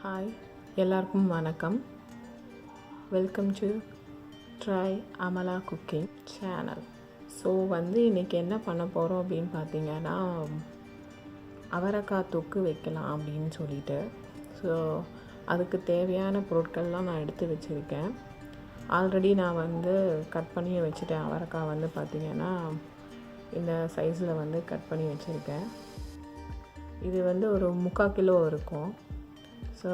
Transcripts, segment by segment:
Hi, எல்லாருக்கும் வணக்கம். Welcome to try Amala cooking channel. So இன்றைக்கி என்ன பண்ண போகிறோம் அப்படின்னு பார்த்தீங்கன்னா, அவரைக்காய் தொக்கு வைக்கலாம் அப்படின்னு சொல்லிட்டு. ஸோ அதுக்கு தேவையான பொருட்கள்லாம் நான் எடுத்து வச்சுருக்கேன். ஆல்ரெடி நான் கட் பண்ணி வச்சுட்டேன். அவரைக்காய் பார்த்திங்கன்னா இந்த சைஸில் கட் பண்ணி வச்சுருக்கேன். இது ஒரு 3/4 கிலோ இருக்கும். ஸோ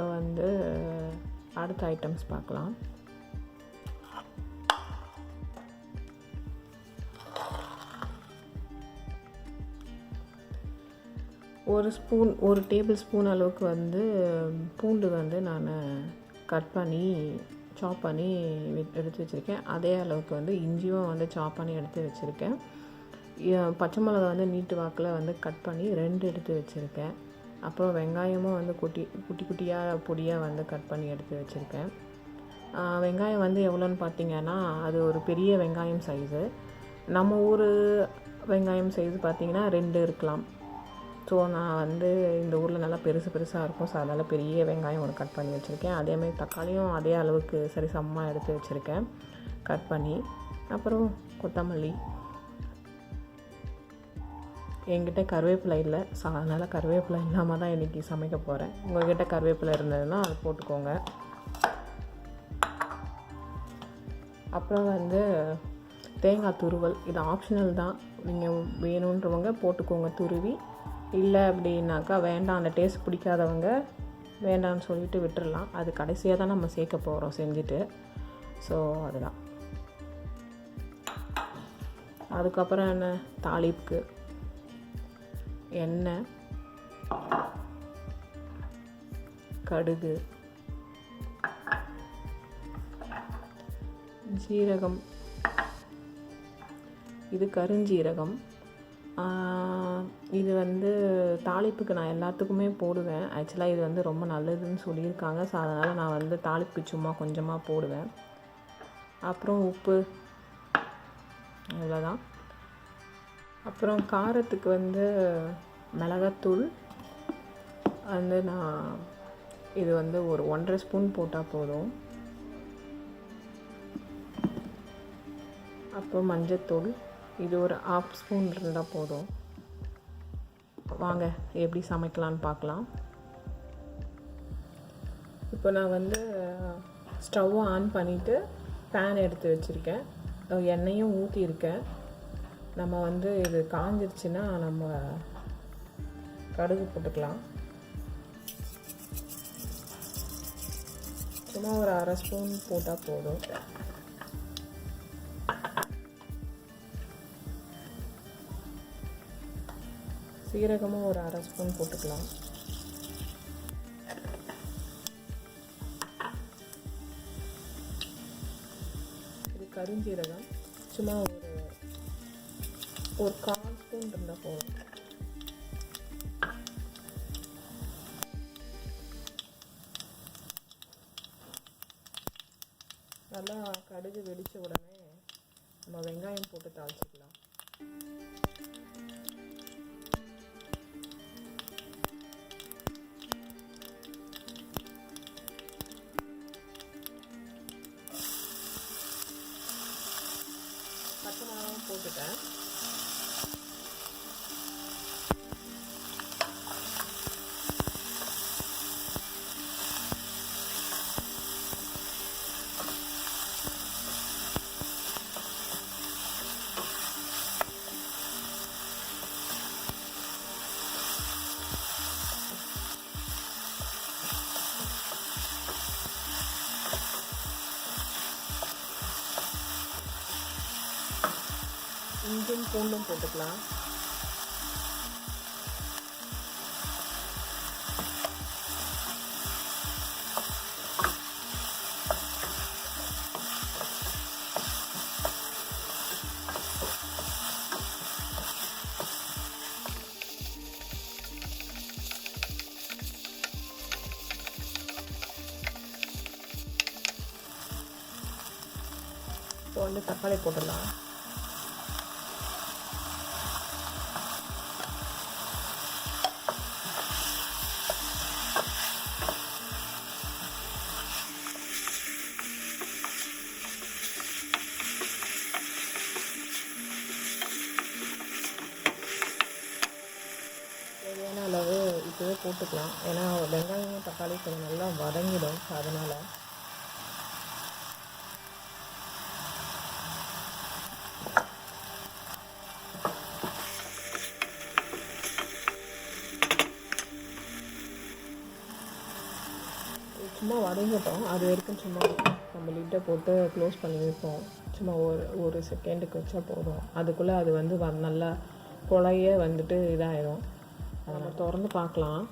அடுத்த ஐட்டம்ஸ் பார்க்கலாம். ஒரு டேபிள் ஸ்பூன் அளவுக்கு பூண்டு நான் கட் பண்ணி சாப் பண்ணி எடுத்து வச்சுருக்கேன். அதே அளவுக்கு இஞ்சியும் சாப் பண்ணி எடுத்து வச்சுருக்கேன். பச்சை மிளகா நீட்டு வாக்கில் கட் பண்ணி 2 எடுத்து வச்சுருக்கேன். அப்புறம் வெங்காயமும் குட்டி குட்டியாக பொடியாக கட் பண்ணி எடுத்து வச்சுருக்கேன். வெங்காயம் எவ்வளோன்னு பார்த்திங்கன்னா, அது ஒரு பெரிய வெங்காயம் சைஸு. நம்ம ஊர் வெங்காயம் சைஸு பார்த்திங்கன்னா 2 இருக்கலாம். ஸோ நான் இந்த ஊரில் நல்லா பெருசாக இருக்கும். ஸோ அதனால் பெரிய வெங்காயம் ஒரு கட் பண்ணி வச்சுருக்கேன். அதேமாதிரி தக்காளியும் அதே அளவுக்கு சரி சமமாக எடுத்து வச்சுருக்கேன் கட் பண்ணி. அப்புறம் கொத்தமல்லி. என்கிட்ட கருவேப்பிலை இல்லை. ஸோ அதனால் கருவேப்பிலை இல்லாமல் தான் இன்றைக்கி சமைக்க போகிறேன். உங்கள்கிட்ட கருவேப்பிலை இருந்ததுன்னா அது போட்டுக்கோங்க. அப்புறம் தேங்காய் துருவல். இது ஆப்ஷனல் தான். நீங்கள் வேணுன்றவங்க போட்டுக்கோங்க துருவி. இல்லை அப்படின்னாக்கா வேண்டாம், அந்த டேஸ்ட் பிடிக்காதவங்க வேண்டான்னு சொல்லிட்டு விட்டுடலாம். அது கடைசியாக தான் நம்ம சேர்க்க போகிறோம் செஞ்சுட்டு. ஸோ அதுதான். அதுக்கப்புறம் என்ன, தாளிப்புக்கு எண்ணெய், கடுகு, ஜீரகம். இது கருஞ்சீரகம். இது தாளிப்புக்கு நான் எல்லாத்துக்குமே போடுவேன். ஆக்சுவலாக இது ரொம்ப நல்லதுன்னு சொல்லியிருக்காங்க. ஸோ அதனால் நான் தாளிப்பு சும்மா கொஞ்சமாக போடுவேன். அப்புறம் உப்பு, இவ்வளோதான். அப்புறம் காரத்துக்கு மிளகாத்தூள் நான் இது ஒரு 1.5 ஸ்பூன் போட்டால் போதும். அப்புறம் மஞ்சத்தூள் இது ஒரு 1/2 ஸ்பூன் இருந்தால் போதும். வாங்க எப்படி சமைக்கலான்னு பார்க்கலாம். இப்போ நான் ஸ்டவ்வை ஆன் பண்ணிவிட்டு பேன் எடுத்து வச்சுருக்கேன். எண்ணெயும் ஊற்றியிருக்கேன். நம்ம இது காஞ்சிருச்சுன்னா நம்ம கடுகு போட்டுக்கலாம். சும்மா ஒரு 1/2 ஸ்பூன் போட்டால் போதும். சீரகமும் ஒரு 1/2 ஸ்பூன் போட்டுக்கலாம். இது கருஞ்சீரகம். சும்மா ஒரு 1/4 ஸ்பூன் இருந்தால் போதும். நல்லா கடுகு வெடித்த உடனே நம்ம வெங்காயம் போட்டு தாளிச்சிக்கலாம். பச்சை மிளகாவும் போட்டுட்டேன். இஞ்சியும் பூண்டும் போட்டுக்கலாம். இப்போ தக்காளி போட்டுடலாம். போட்டுக்கலாம். ஏன்னா வெங்காயம் தக்காளி கொஞ்சம் நல்லா வதங்கிடும். அதனால் சும்மா வதங்கட்டும். அது வரைக்கும் சும்மா நம்ம லிட்டை போட்டு க்ளோஸ் பண்ணி வைப்போம். சும்மா ஒரு செகண்டுக்கு வச்சா போதும். அதுக்குள்ளே அது வந்து நல்லா குழைய வந்துட்டு இதாகிடும். நம்ம திறந்து பார்க்கலாம்.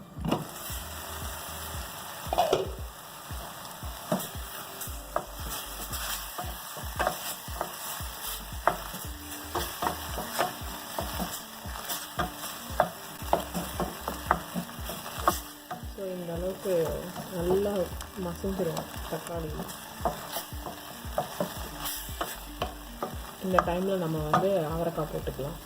ஸோ இந்த அளவுக்கு நல்லா மசிஞ்சிடும் தக்காளி. இந்த டைமில் நம்ம வந்து அவரைக்காய் போட்டுக்கலாம்.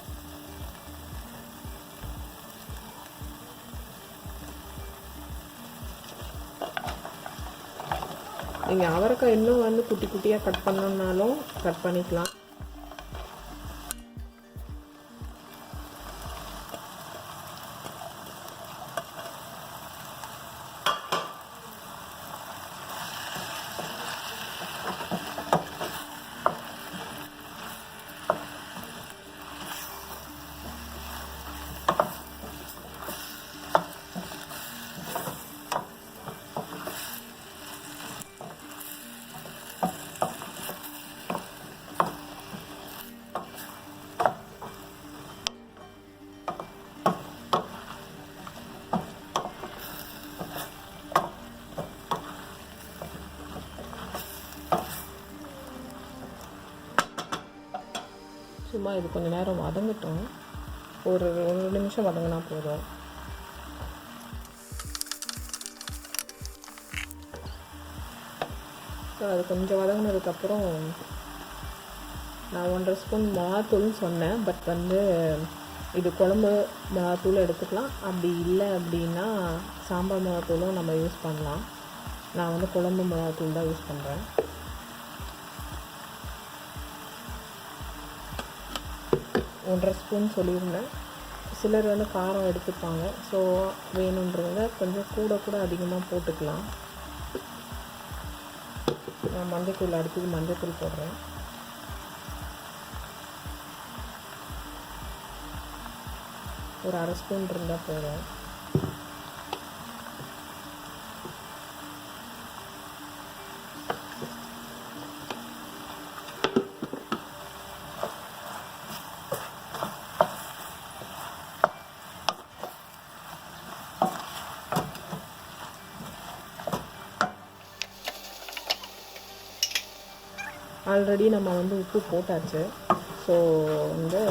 நீங்கள் அவரைக்காய் இன்னும் வந்து குட்டி குட்டியாக கட் பண்ணணுன்னாலும் கட் பண்ணிக்கலாம். சும்மா இது கொஞ்சம் நேரம் வதங்கட்டும். ஒரு 1 நிமிஷம் வதங்கினா போதும். ஸோ அது கொஞ்சம் வதங்கினதுக்கப்புறம் நான் 1.5 ஸ்பூன் மிளகாத்தூள்னு சொன்னேன். பட் வந்து இது குழம்பு மிளகாத்தூள் எடுத்துக்கலாம். அப்படி இல்லை அப்படின்னா சாம்பார் மிளகாத்தூளும் நம்ம யூஸ் பண்ணலாம். நான் வந்து குழம்பு மிளகாத்தூள் தான் யூஸ் பண்ணுறேன். ஒன்றரை ஸ்பூன் சொல்லியிருந்தேன். சிலர் வந்து காரம் எடுத்துப்பாங்க. ஸோ வேணுன்றவங்க கொஞ்சம் கூட அதிகமாக போட்டுக்கலாம். நான் மஞ்சத்தூள் அடுத்தது மஞ்சத்தூள் போடுறேன். ஒரு 1/2 ஸ்பூன் இருந்தால் போதும். ஆல்ரெடி நம்ம வந்து உப்பு போட்டாச்சு. ஸோ வந்து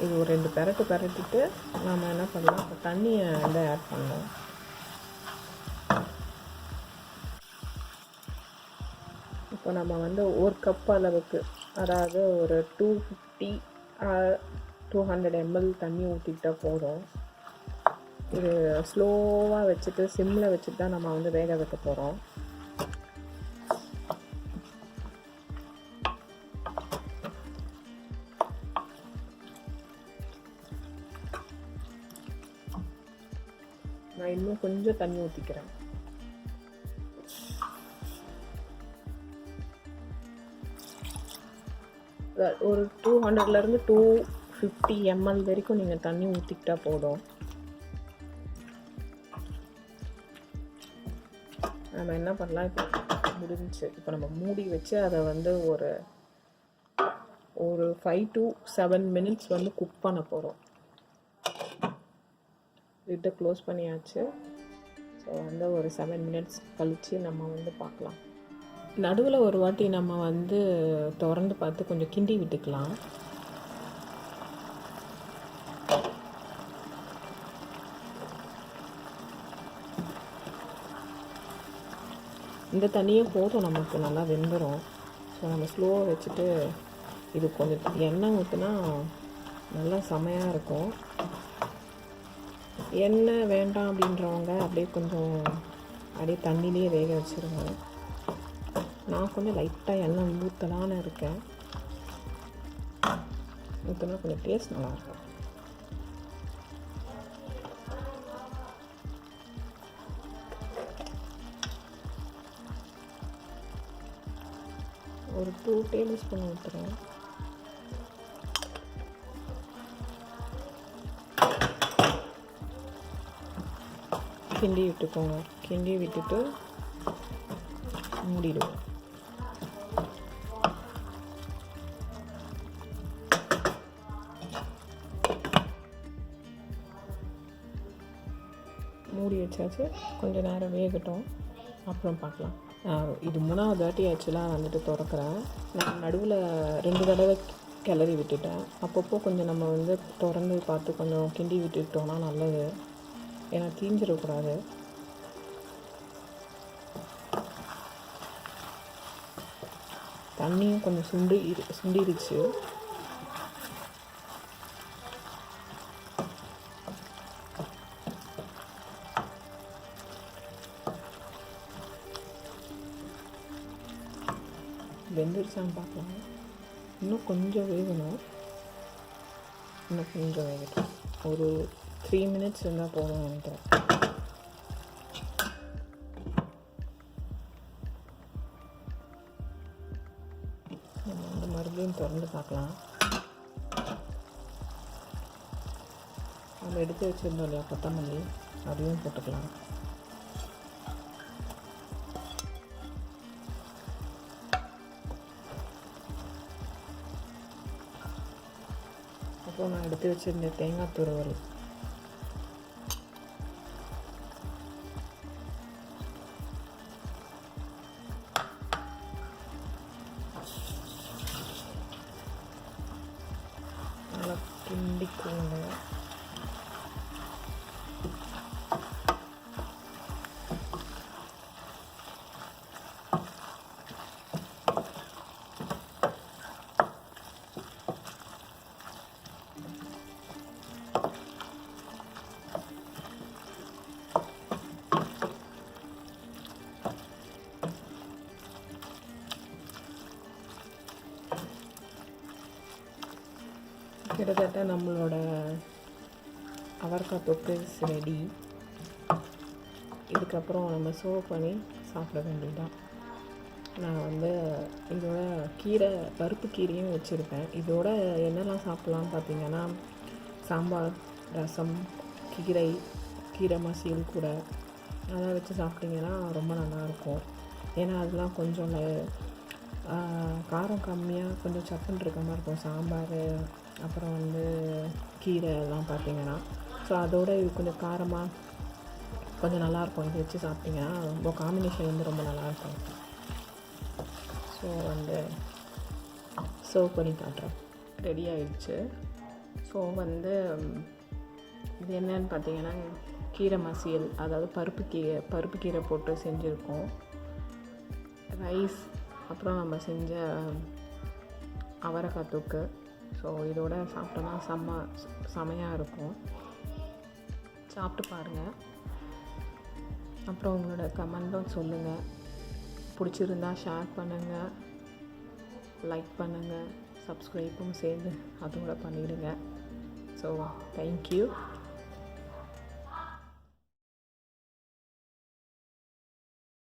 இது ஒரு 2 பெரட்டிட்டு நம்ம என்ன பண்ணலாம், தண்ணியை வந்து ஆட் பண்ணலாம். இப்போ நம்ம வந்து 1 கப் அளவுக்கு, அதாவது ஒரு 250 200 ml தண்ணி ஊற்றிக்கிட்டால் போதும். இது ஸ்லோவாக வச்சுட்டு சிம்மில் வச்சுட்டு தான் நம்ம வந்து வேக வைக்க போகிறோம். நான் இன்னும் கொஞ்சம் தண்ணி ஊற்றிக்கிறேன். ஒரு 200லேருந்து 250 ml வரைக்கும் நீங்கள் தண்ணி ஊற்றிக்கிட்டா போதும். நம்ம என்ன பண்ணலாம், இப்போ முடிஞ்சிச்சு. இப்போ நம்ம மூடி வச்சு அதை வந்து ஒரு 5 to 7 minutes வந்து குக் பண்ண போகிறோம். லிட்டை க்ளோஸ் பண்ணியாச்சு. ஸோ வந்து ஒரு 7 minutes கழித்து நம்ம வந்து பார்க்கலாம். நடுவில் ஒரு வாட்டி நம்ம வந்து திறந்து பார்த்து கொஞ்சம் கிண்டி விட்டுக்கலாம். இந்த தண்ணியும் போதும், நமக்கு நல்லா வெந்துடும். ஸோ நம்ம ஸ்லோவாக வச்சுட்டு இது கொஞ்சம் எண்ணெய் ஊற்றினா நல்லா செமையாக இருக்கும். எண்ணெய் வேண்டாம் அப்படின்றவங்க அப்படியே கொஞ்சம் தண்ணியிலே வேக வச்சுருங்க. நான் கொஞ்சம் லைட்டாக எண்ணெய் ஊற்றலான்னு இருக்கேன். ஊற்றினா கொஞ்சம் டேஸ்ட் நல்லாயிருக்கும். ஒரு 2 டேபிள் ஸ்பூன் ஊற்றுறேன். கிண்டி விட்டுக்கோங்க. கிண்டி விட்டுட்டு மூடிடுவோம். மூடி வச்சாச்சு. கொஞ்சம் நேரம் வேகட்டும், அப்புறம் பார்க்கலாம். இது 3வது வாட்டி ஆக்சுவலாக வந்துட்டு திறக்கிறேன். நான் நடுவில் 2 தடவை கிளறி விட்டுட்டேன். அப்பப்போ கொஞ்சம் நம்ம வந்து திறந்து பார்த்து கொஞ்சம் கிண்டி விட்டுட்டோம்னா நல்லது, ஏன்னா தீஞ்சிடக்கூடாது. தண்ணியும் கொஞ்சம் சுண்டிருச்சு. வெந்துருச்சான்னு பார்க்கலாம். இன்னும் கொஞ்சம் வேகணும். இன்னும் கொஞ்சம் வேகட்டும். ஒரு 3 மினிட்ஸ் இருந்தால் போதும்னு நினைக்கிறேன். நம்ம வந்து மறுபடியும் திறந்து பார்க்கலாம். நம்ம எடுத்து வச்சுருந்தோம் இல்லையா கொத்தமல்லி, அதையும் போட்டுக்கலாம். அப்புறம் நான் எடுத்து வச்சுருந்த தேங்காய் துருவல், நல்லா கிண்டிக்கோங்க. கிட்டத்தட்ட நம்மளோட அவரைக்காய் தொக்கு ரெடி. இதுக்கப்புறம் நம்ம சர்வ் பண்ணி சாப்பிட வேண்டியதுதான். நான் வந்து இதோட பருப்பு கீரையும் வச்சுருப்பேன். இதோட என்னெல்லாம் சாப்பிட்லான்னு பார்த்தீங்கன்னா, சாம்பார், ரசம், கீரை மசியல் கூட அதெல்லாம் வச்சு சாப்பிட்டிங்கன்னா ரொம்ப நல்லாயிருக்கும். ஏன்னா அதெல்லாம் கொஞ்சம் காரம் கம்மியாக கொஞ்சம் சப்புன்னு இருக்க மாதிரி இருக்கும் சாம்பார், அப்புறம் வந்து கீரை எல்லாம் பார்த்திங்கன்னா. ஸோ அதோடு இது கொஞ்சம் காரமாக கொஞ்சம் நல்லாயிருக்கும். இது வச்சு சாப்பிட்டிங்கன்னா ரொம்ப காம்பினேஷன் வந்து ரொம்ப நல்லாயிருக்கும். ஸோ வந்து சர்வ் பண்ணி காட்டுறேன். ரெடி ஆகிடுச்சு. ஸோ வந்து இது என்னன்னு பார்த்தீங்கன்னா, கீரை மசியல், அதாவது பருப்பு கீரை போட்டு செஞ்சுருக்கோம். ரைஸ், அப்புறம் நம்ம செஞ்ச அவரைக்காய் தொக்கு. ஸோ இதோட சாப்பிட்டோன்னா செமையாக இருக்கும். சாப்பிட்டு பாருங்கள். அப்புறம் உங்களோட கமெண்ட்டும் சொல்லுங்கள். பிடிச்சிருந்தா ஷேர் பண்ணுங்கள், லைக் பண்ணுங்கள், சப்ஸ்கிரைப்பும் சேர்ந்து அதோட பண்ணிவிடுங்க. So thank you.